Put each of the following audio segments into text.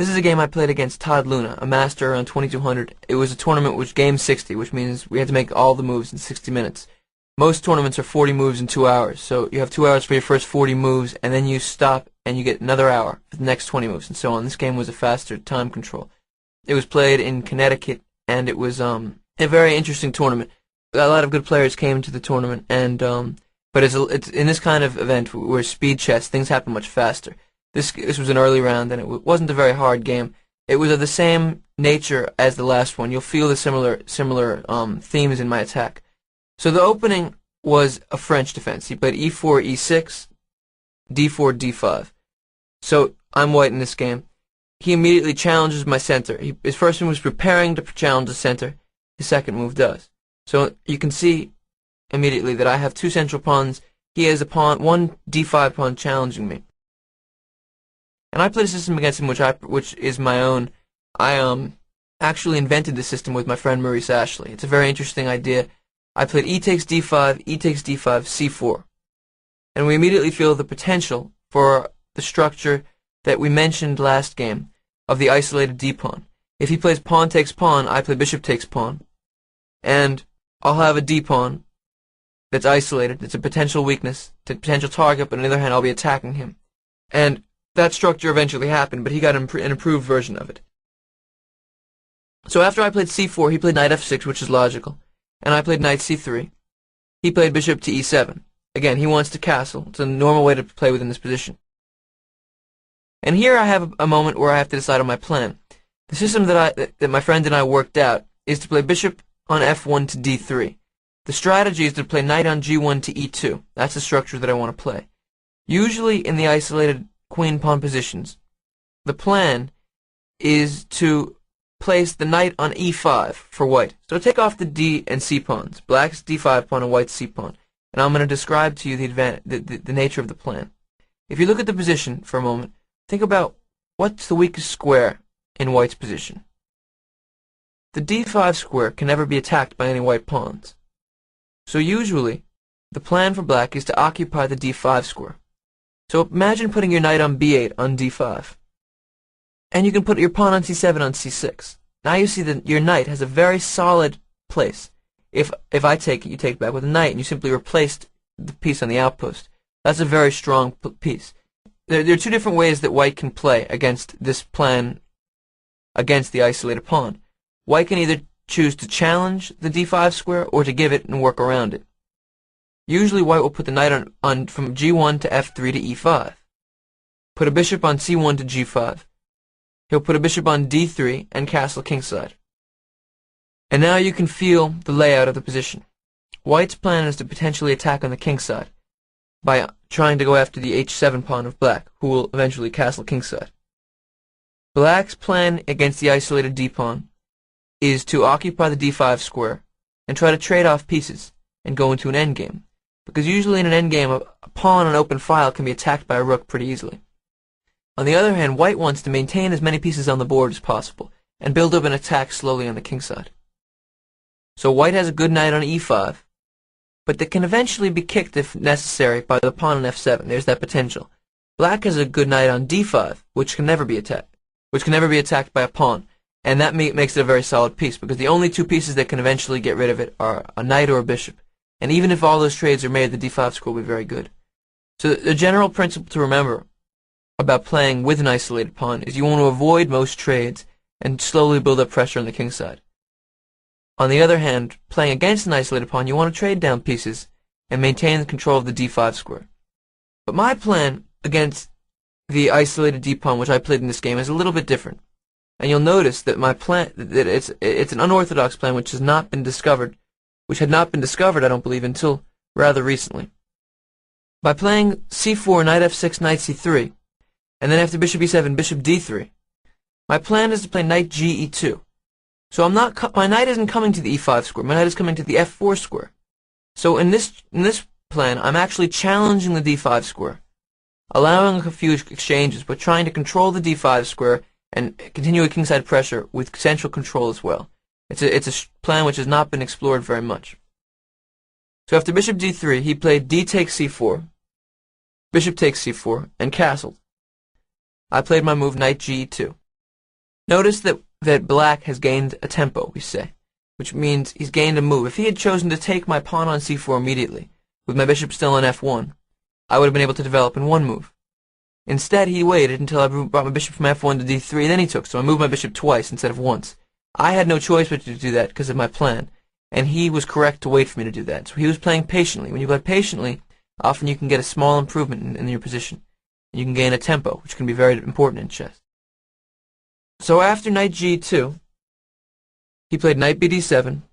This is a game I played against Todd Lunna, a master around 2200. It was a tournament which game 60, which means we had to make all the moves in 60 minutes. Most tournaments are 40 moves in 2 hours, so you have 2 hours for your first 40 moves, and then you stop and you get another hour for the next 20 moves, and so on. This game was a faster time control. It was played in Connecticut, and it was a very interesting tournament. A lot of good players came to the tournament, and but it's in this kind of event where speed chess, things happen much faster. This was an early round, and it wasn't a very hard game. It was of the same nature as the last one. You'll feel the similar themes in my attack. So the opening was a French defense. He played e4, e6, d4, d5. So I'm white in this game. He immediately challenges my center. His first move was preparing to challenge the center. His second move does. So you can see immediately that I have two central pawns. He has a pawn, one d5 pawn challenging me. And I played a system against him which is my own. I actually invented the system with my friend Maurice Ashley. It's a very interesting idea. I played e takes d5, c4. And we immediately feel the potential for the structure that we mentioned last game of the isolated d-pawn. If he plays pawn takes pawn, I play bishop takes pawn. And I'll have a d-pawn that's isolated. It's a potential weakness, a potential target, but on the other hand, I'll be attacking him. And that structure eventually happened, but he got an improved version of it. So after I played c4, he played knight f6, which is logical, and I played knight c3. He played bishop to e7. Again, he wants to castle. It's a normal way to play within this position. And here I have a moment where I have to decide on my plan. The system that my friend and I worked out is to play bishop on f1 to d3. The strategy is to play knight on g1 to e2. That's the structure that I want to play. Usually in the isolated queen-pawn positions, the plan is to place the knight on e5 for white. So take off the d and c pawns, black's d5 pawn and white's c pawn. And I'm going to describe to you the nature of the plan. If you look at the position for a moment, think about what's the weakest square in white's position. The d5 square can never be attacked by any white pawns. So usually, the plan for black is to occupy the d5 square. So imagine putting your knight on b8 on d5. And you can put your pawn on c7 on c6. Now you see that your knight has a very solid place. If I take it, you take it back with a knight, and you simply replaced the piece on the outpost. That's a very strong piece. There are two different ways that white can play against this plan, against the isolated pawn. White can either choose to challenge the d5 square or to give it and work around it. Usually white will put the knight on from g1 to f3 to e5. Put a bishop on c1 to g5. He'll put a bishop on d3 and castle kingside. And now you can feel the layout of the position. White's plan is to potentially attack on the kingside by trying to go after the h7 pawn of black, who will eventually castle kingside. Black's plan against the isolated d-pawn is to occupy the d5 square and try to trade off pieces and go into an endgame, because usually in an endgame a pawn on open file can be attacked by a rook pretty easily. On the other hand, white wants to maintain as many pieces on the board as possible and build up an attack slowly on the kingside. So white has a good knight on e5, but that can eventually be kicked if necessary by the pawn on f7. There's that potential. Black has a good knight on d5, which can never be attacked by a pawn, and that makes it a very solid piece, because the only two pieces that can eventually get rid of it are a knight or a bishop. And even if all those trades are made, the d5 score will be very good. So the general principle to remember about playing with an isolated pawn is you want to avoid most trades and slowly build up pressure on the kingside. On the other hand, playing against an isolated pawn, you want to trade down pieces and maintain the control of the d5 square. But my plan against the isolated d-pawn, which I played in this game, is a little bit different. And you'll notice that my plan, that it's an unorthodox plan which had not been discovered, I don't believe, until rather recently. By playing c4, knight f6, knight c3, and then after bishop e7, bishop d3, my plan is to play knight g e2. So my knight isn't coming to the e5 square, my knight is coming to the f4 square. So in this plan, I'm actually challenging the d5 square, allowing a few exchanges, but trying to control the d5 square and continue a kingside pressure with central control as well. It's a plan which has not been explored very much. So after bishop d3, he played d takes c4, bishop takes c4, and castled. I played my move knight g2. Notice that black has gained a tempo, we say, which means he's gained a move. If he had chosen to take my pawn on c4 immediately, with my bishop still on f1, I would have been able to develop in one move. Instead, he waited until I brought my bishop from f1 to d3, then he took, so I moved my bishop twice instead of once. I had no choice but to do that because of my plan, and he was correct to wait for me to do that. So he was playing patiently. When you play patiently, often you can get a small improvement in your position. You can gain a tempo, which can be very important in chess. So after knight g2, he played knight bd7,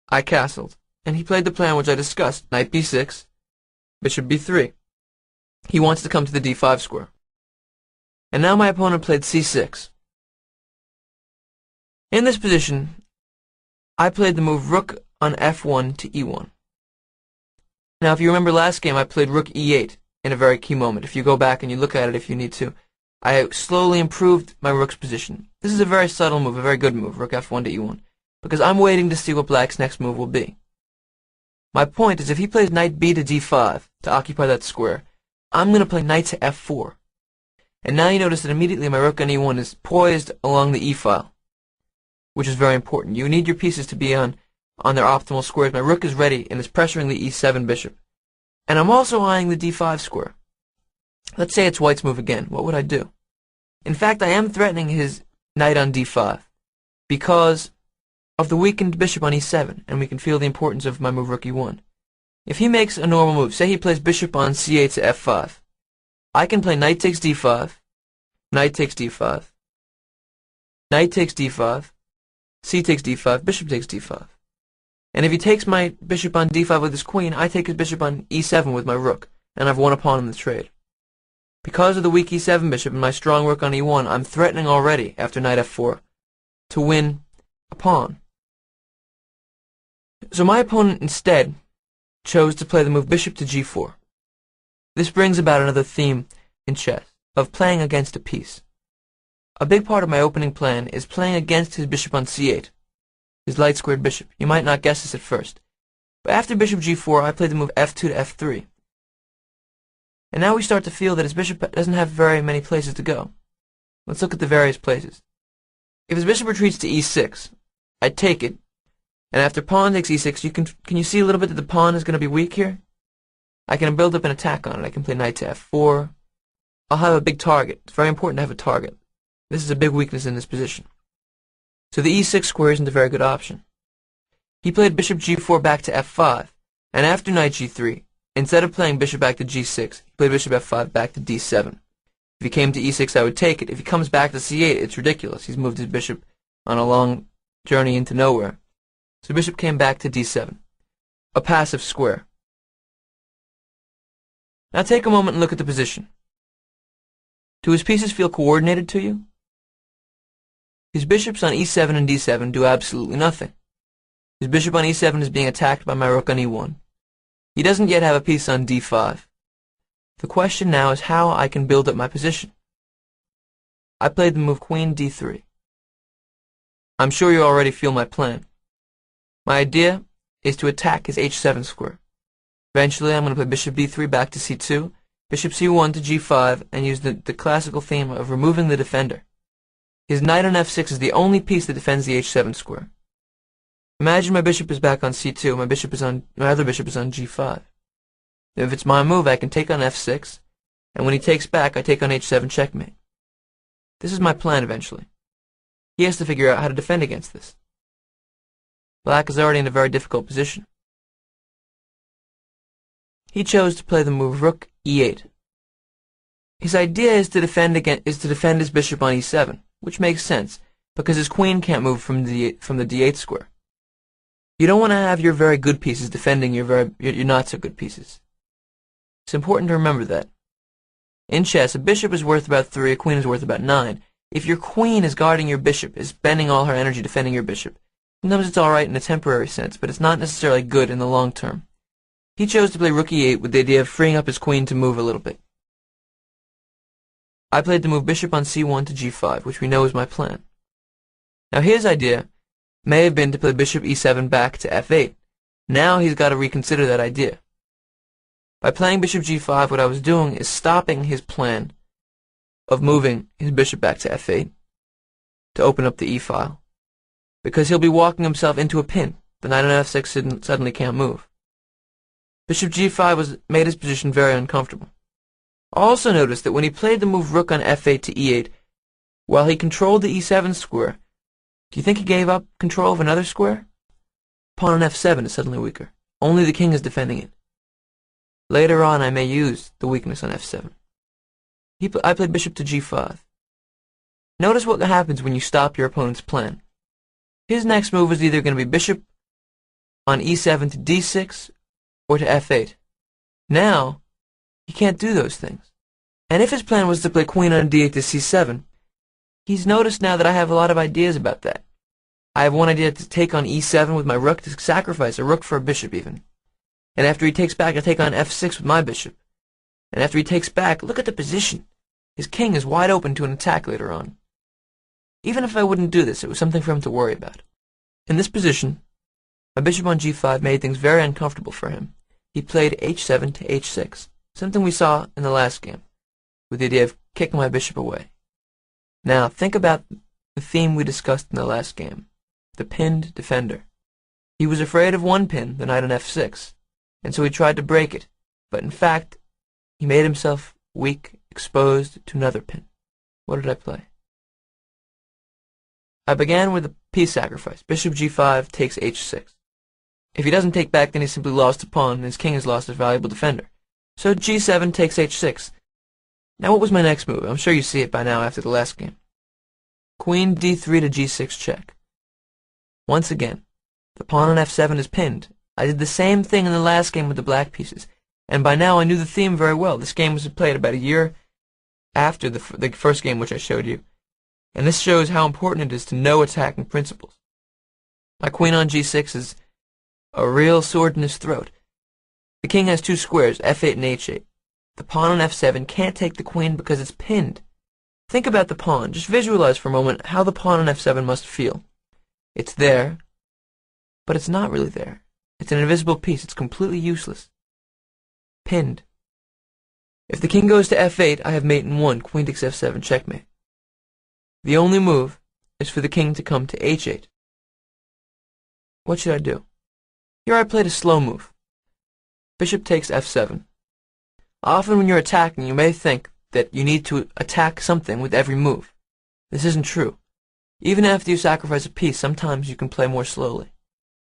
I castled, and he played the plan which I discussed, knight b6, bishop b3. He wants to come to the d5 square. And now my opponent played c6. In this position, I played the move rook on f1 to e1. Now if you remember last game, I played rook e8 in a very key moment. If you go back and you look at it if you need to, I slowly improved my rook's position. This is a very subtle move, a very good move, rook f1 to e1, because I'm waiting to see what black's next move will be. My point is if he plays knight b to d5 to occupy that square, I'm going to play knight to f4. And now you notice that immediately my rook on e1 is poised along the e-file, which is very important. You need your pieces to be on their optimal squares. My rook is ready and is pressuring the e7 bishop. And I'm also eyeing the d5 square. Let's say it's white's move again. What would I do? In fact, I am threatening his knight on d5 because of the weakened bishop on e7, and we can feel the importance of my move rook e1. If he makes a normal move, say he plays bishop on c8 to f5, I can play knight takes d5, knight takes d5, knight takes d5, c takes d5, bishop takes d5. And if he takes my bishop on d5 with his queen, I take his bishop on e7 with my rook, and I've won a pawn in the trade. Because of the weak e7 bishop and my strong rook on e1, I'm threatening already, after knight f4, to win a pawn. So my opponent instead chose to play the move bishop to g4. This brings about another theme in chess, of playing against a piece. A big part of my opening plan is playing against his bishop on c8, his light-squared bishop. You might not guess this at first. But after bishop g4, I played the move f2 to f3. And now we start to feel that his bishop doesn't have very many places to go. Let's look at the various places. If his bishop retreats to e6, I take it, and after pawn takes e6, can you see a little bit that the pawn is going to be weak here? I can build up an attack on it. I can play knight to f4. I'll have a big target. It's very important to have a target. This is a big weakness in this position. So the e6 square isn't a very good option. He played bishop g4 back to f5, and after knight g3, instead of playing bishop back to g6, he played bishop f5 back to d7. If he came to e6, I would take it. If he comes back to c8, it's ridiculous. He's moved his bishop on a long journey into nowhere. So bishop came back to d7, a passive square. Now take a moment and look at the position. Do his pieces feel coordinated to you? His bishops on e7 and d7 do absolutely nothing. His bishop on e7 is being attacked by my rook on e1. He doesn't yet have a piece on d5. The question now is how I can build up my position. I played the move queen d3. I'm sure you already feel my plan. My idea is to attack his h7 square. Eventually I'm going to play bishop b3 back to c2, bishop c1 to g5, and use the classical theme of removing the defender. His knight on f6 is the only piece that defends the h7 square. Imagine my bishop is back on c2, my other bishop is on g5. If it's my move, I can take on f6, and when he takes back, I take on h7 checkmate. This is my plan eventually. He has to figure out how to defend against this. Black is already in a very difficult position. He chose to play the move rook e8. His idea is to defend his bishop on e7, which makes sense, because his queen can't move from the d8 square. You don't want to have your very good pieces defending your not so good pieces. It's important to remember that. In chess, a bishop is worth about 3, a queen is worth about 9. If your queen is guarding your bishop, is spending all her energy defending your bishop, sometimes it's alright in a temporary sense, but it's not necessarily good in the long term. He chose to play rook e8 with the idea of freeing up his queen to move a little bit. I played the move bishop on c1 to g5, which we know is my plan. Now his idea may have been to play bishop e7 back to f8. Now he's got to reconsider that idea. By playing bishop g5, what I was doing is stopping his plan of moving his bishop back to f8. to open up the e-file, because he'll be walking himself into a pin. The knight on f6 suddenly can't move. Bishop g5 made his position very uncomfortable. Also notice that when he played the move rook on f8 to e8, while he controlled the e7 square, do you think he gave up control of another square? Pawn on f7 is suddenly weaker. Only the king is defending it. Later on I may use the weakness on f7. I played bishop to g5. Notice what happens when you stop your opponent's plan. His next move is either going to be bishop on e7 to d6 or to f8. Now, he can't do those things. And if his plan was to play queen on d8 to c7, he's noticed now that I have a lot of ideas about that. I have one idea to take on e7 with my rook, to sacrifice a rook for a bishop even. And after he takes back, I take on f6 with my bishop. And after he takes back, look at the position. His king is wide open to an attack later on. Even if I wouldn't do this, it was something for him to worry about. In this position, my bishop on g5 made things very uncomfortable for him. He played h7 to h6, something we saw in the last game, with the idea of kicking my bishop away. Now, think about the theme we discussed in the last game, the pinned defender. He was afraid of one pin, the knight on f6, and so he tried to break it, but in fact, he made himself weak, exposed to another pin. What did I play? I began with a piece sacrifice. Bishop g5 takes h6. If he doesn't take back, then he simply lost a pawn, and his king has lost his valuable defender. So g7 takes h6. Now what was my next move? I'm sure you see it by now after the last game. Queen d3 to g6 check. Once again, the pawn on f7 is pinned. I did the same thing in the last game with the black pieces, and by now I knew the theme very well. This game was played about a year after the first game which I showed you, and this shows how important it is to know attacking principles. My queen on g6 is a real sword in his throat. The king has two squares, f8 and h8. The pawn on f7 can't take the queen because it's pinned. Think about the pawn. Just visualize for a moment how the pawn on f7 must feel. It's there, but it's not really there. It's an invisible piece. It's completely useless. Pinned. If the king goes to f8, I have mate in 1, queen takes f7, checkmate. The only move is for the king to come to h8. What should I do? Here I played a slow move. Bishop takes f7. Often when you're attacking, you may think that you need to attack something with every move. This isn't true. Even after you sacrifice a piece, sometimes you can play more slowly.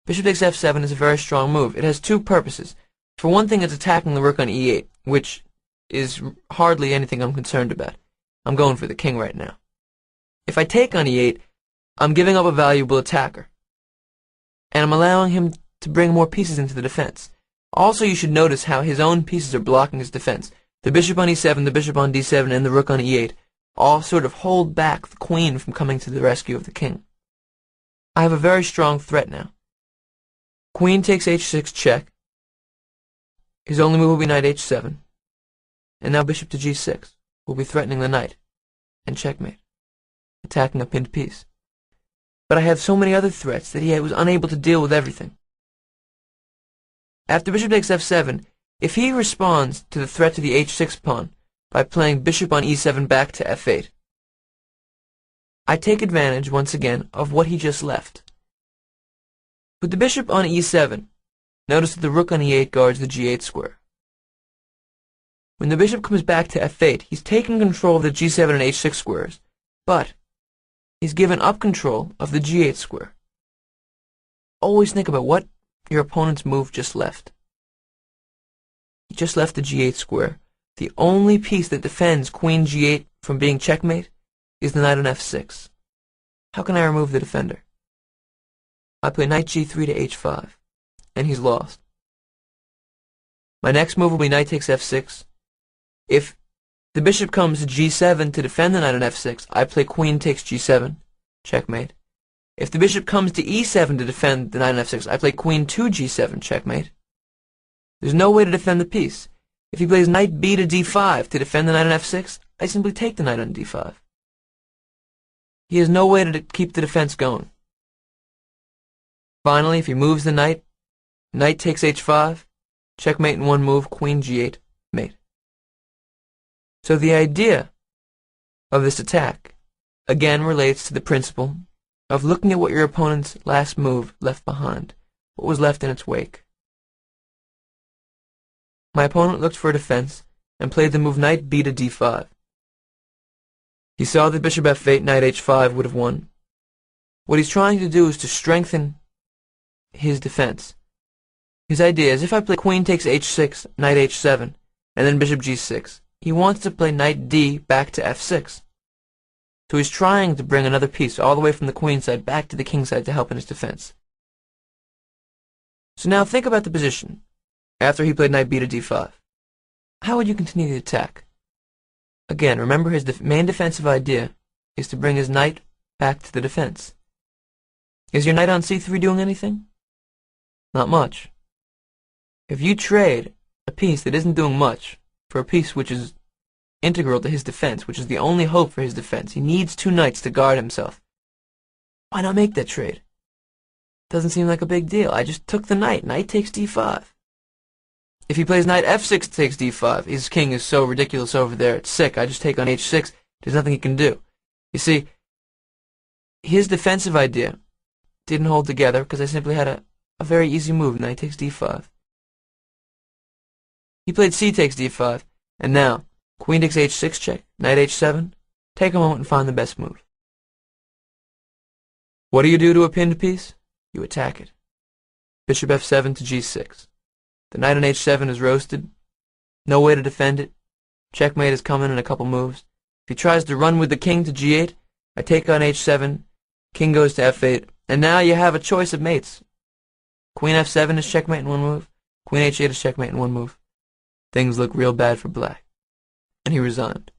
Bishop takes f7 is a very strong move. It has two purposes. For one thing, it's attacking the rook on e8, which is hardly anything I'm concerned about. I'm going for the king right now. If I take on e8, I'm giving up a valuable attacker, and I'm allowing him to bring more pieces into the defense. Also, you should notice how his own pieces are blocking his defense. The bishop on e7, the bishop on d7, and the rook on e8 all sort of hold back the queen from coming to the rescue of the king. I have a very strong threat now. Queen takes h6 check. His only move will be knight h7. And now bishop to g6 will be threatening the knight. And checkmate. Attacking a pinned piece. But I have so many other threats that he was unable to deal with everything. After bishop takes f7, if he responds to the threat to the h6 pawn by playing bishop on e7 back to f8, I take advantage, once again, of what he just left. With the bishop on e7, notice that the rook on e8 guards the g8 square. When the bishop comes back to f8, he's taken control of the g7 and h6 squares, but he's given up control of the g8 square. Always think about what your opponent's move just left. He just left the g8 square. The only piece that defends queen g8 from being checkmate is the knight on f6. How can I remove the defender? I play knight g3 to h5, and he's lost. My next move will be knight takes f6. If the bishop comes to g7 to defend the knight on f6, I play queen takes g7, checkmate. If the bishop comes to e7 to defend the knight on f6, I play queen to g7, checkmate. There's no way to defend the piece. If he plays knight b to d5 to defend the knight on f6, I simply take the knight on d5. He has no way to keep the defense going. Finally, if he moves the knight, knight takes h5, checkmate in one move, queen g8, mate. So the idea of this attack, again relates to the principle of looking at what your opponent's last move left behind, what was left in its wake. My opponent looked for a defense and played the move knight b to d5. He saw that bishop f8, knight h5 would have won. What he's trying to do is to strengthen his defense. His idea is if I play queen takes h6, knight h7, and then bishop g6, he wants to play knight d back to f6. So he's trying to bring another piece all the way from the queen side back to the king side to help in his defense. So now think about the position after he played knight b to d5. How would you continue the attack? Again, remember his main defensive idea is to bring his knight back to the defense. Is your knight on c3 doing anything? Not much. If you trade a piece that isn't doing much for a piece which is integral to his defense, which is the only hope for his defense, he needs two knights to guard himself. Why not make that trade? Doesn't seem like a big deal. I just took the knight. Knight takes d5. If he plays knight f6 takes d5, his king is so ridiculous over there, it's sick. I just take on h6. There's nothing he can do. You see, his defensive idea didn't hold together because I simply had a very easy move. Knight takes d5. He played c takes d5, and now queen takes h6 check, knight h7. Take a moment and find the best move. What do you do to a pinned piece? You attack it. Bishop f7 to g6. The knight on h7 is roasted. No way to defend it. Checkmate is coming in a couple moves. If he tries to run with the king to g8, I take on h7, king goes to f8, and now you have a choice of mates. Queen f7 is checkmate in one move. Queen h8 is checkmate in one move. Things look real bad for black. And he resigned.